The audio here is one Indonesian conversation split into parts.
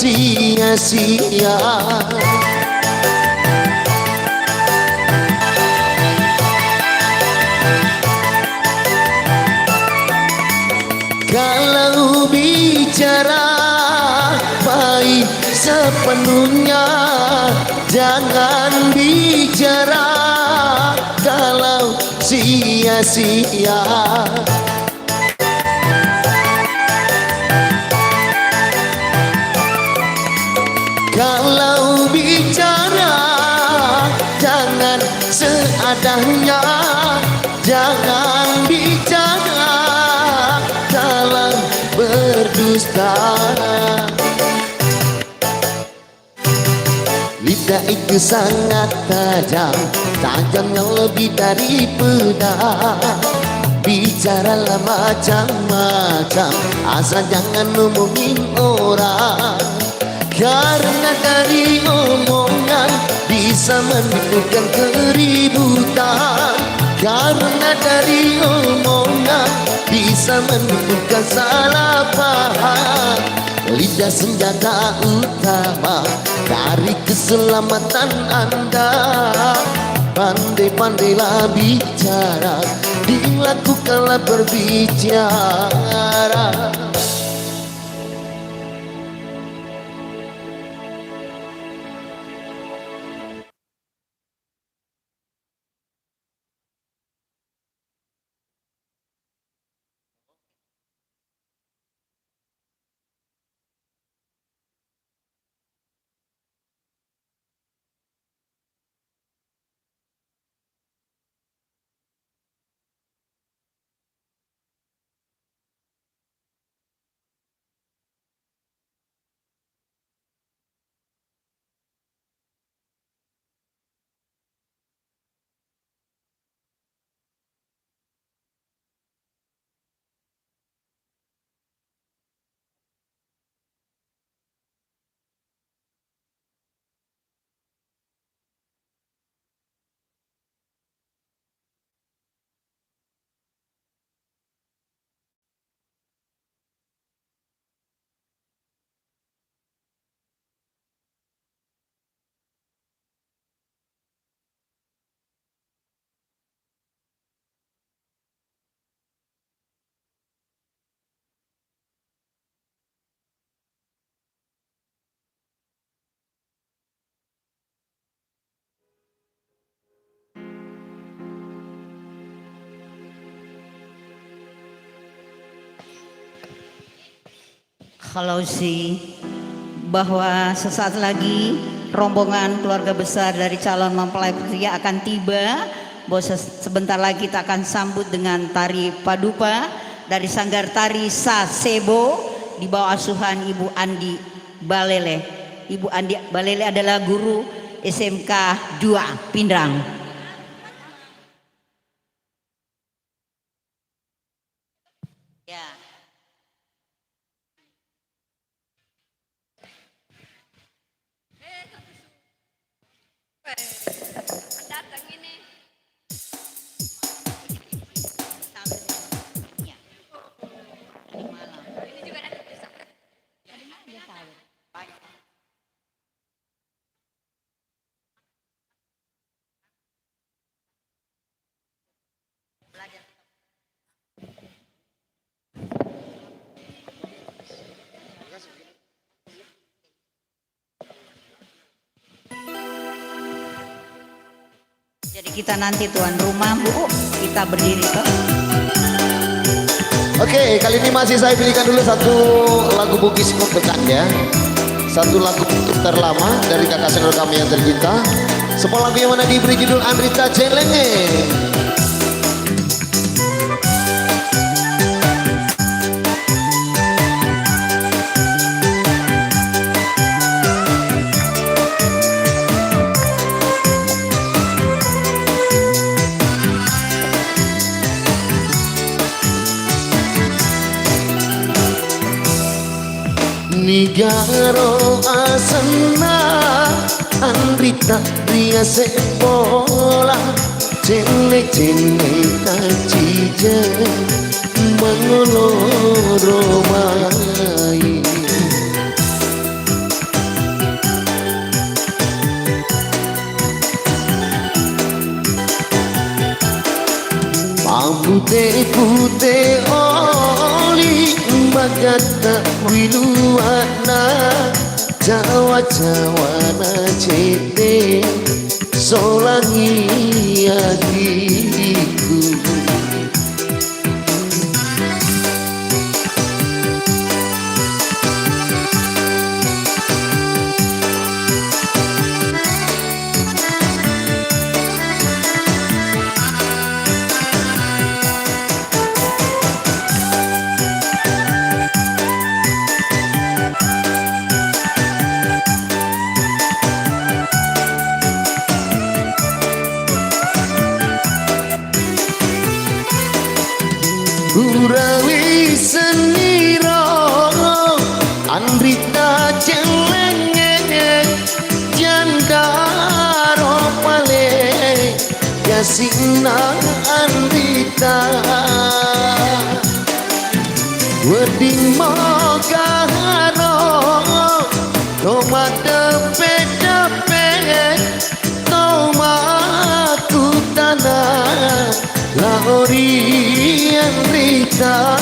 sia-sia. Kalau bicara baik sepenuhnya, jangan bicara kalau sia-sia. Kalau bicara jangan seadanya, jangan bicara dalam berdusta. Lidah itu sangat tajam, tajamnya lebih dari pedang. Bicaralah macam-macam, asal jangan ngomongin orang. Karena dari omongan bisa menimbulkan keributan. Karena dari omongan bisa menimbulkan salah paham. Lidah senjata utama dari keselamatan Anda. Pandai-pandailah bicara, dilakukanlah berbicara. Kalau bahwa sesaat lagi rombongan keluarga besar dari calon mempelai pria akan tiba. Bahwa sebentar lagi kita akan sambut dengan tari padupa dari Sanggar Tari Sasebo di bawah asuhan Ibu Andi Balele. Ibu Andi Balele adalah guru SMK 2 Pindrang. Datang ini. Ini juga datang bisa. Belajar. Jadi kita nanti tuan rumah Bu, kita berdiri toh. Oke, kali ini masih saya pilihkan dulu satu lagu Bugis Kompekan ya. Satu lagu terlama dari kakak senior kami yang tercinta. Sebuah lagu yang mana diberi judul Andrita Celenge. Nigaro asana Andrita dia sekolah cene-cene tacije mangoloro mai putih oli magata wiluana Jawa na cete solangi hatiku. Urawi seniro Andrita celenge Jandaro pale Yasina Andrita Weding mogaharo Toma depe-depe Toma kutana Laori Andrita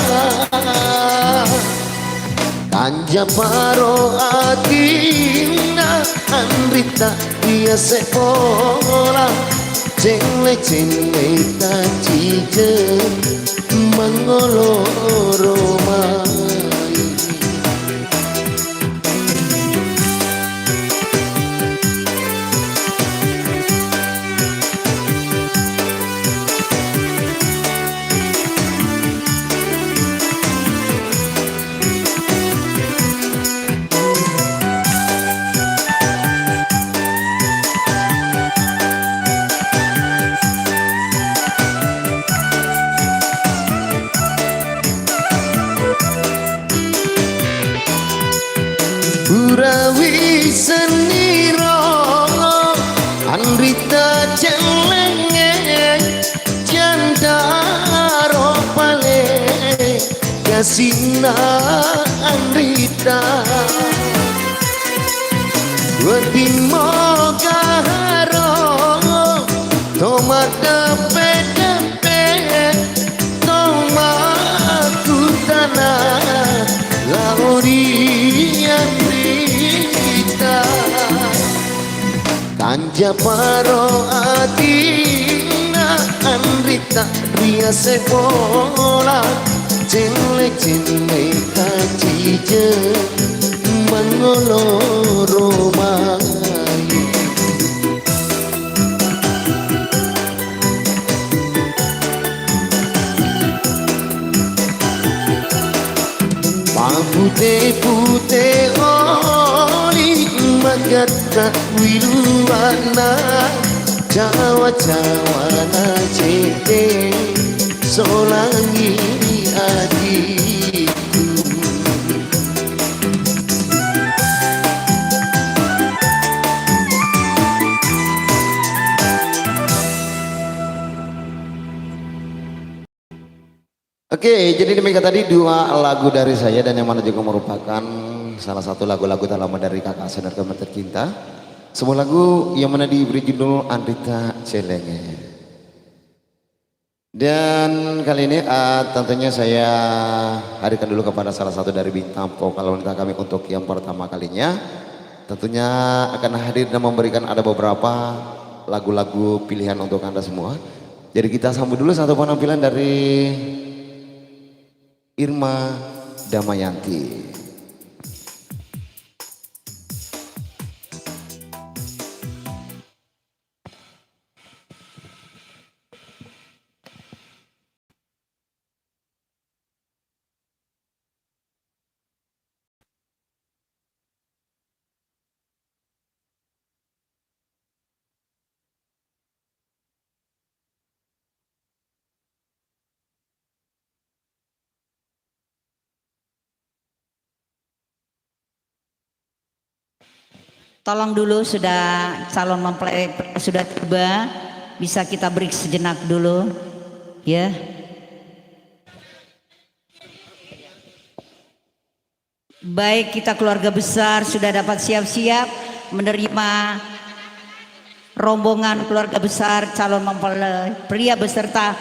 Kanja paro atina Andrita dia sekolah Ceng-ceng cije Mangoloro mai Urawi seniro Andrita celenge Jandaro pale Yasina Andrita Wedin mogaharo Toma depe-depe Toma kutana Laori Andrita Kanja paro atina Andrita dia sekolah Ceng-ceng cije Mangoloro mai Putih-putih oli magata wiluana Jawa na cete solangi hatiku. Oke, jadi demikian tadi dua lagu dari saya dan yang mana juga merupakan salah satu lagu-lagu terlama dari kakak saudara kami tercinta. Sebuah lagu yang mana diberi judul Andrita Celenge. Dan kali ini tentunya saya hadirkan dulu kepada salah satu dari bintang vokal wanita kami untuk yang pertama kalinya. Tentunya akan hadir dan memberikan ada beberapa lagu-lagu pilihan untuk Anda semua. Jadi kita sambut dulu satu penampilan dari Irma Damayanti. Tolong dulu sudah calon mempelai sudah tiba, bisa kita break sejenak dulu, ya. Baik, kita keluarga besar sudah dapat siap-siap menerima rombongan keluarga besar calon mempelai pria beserta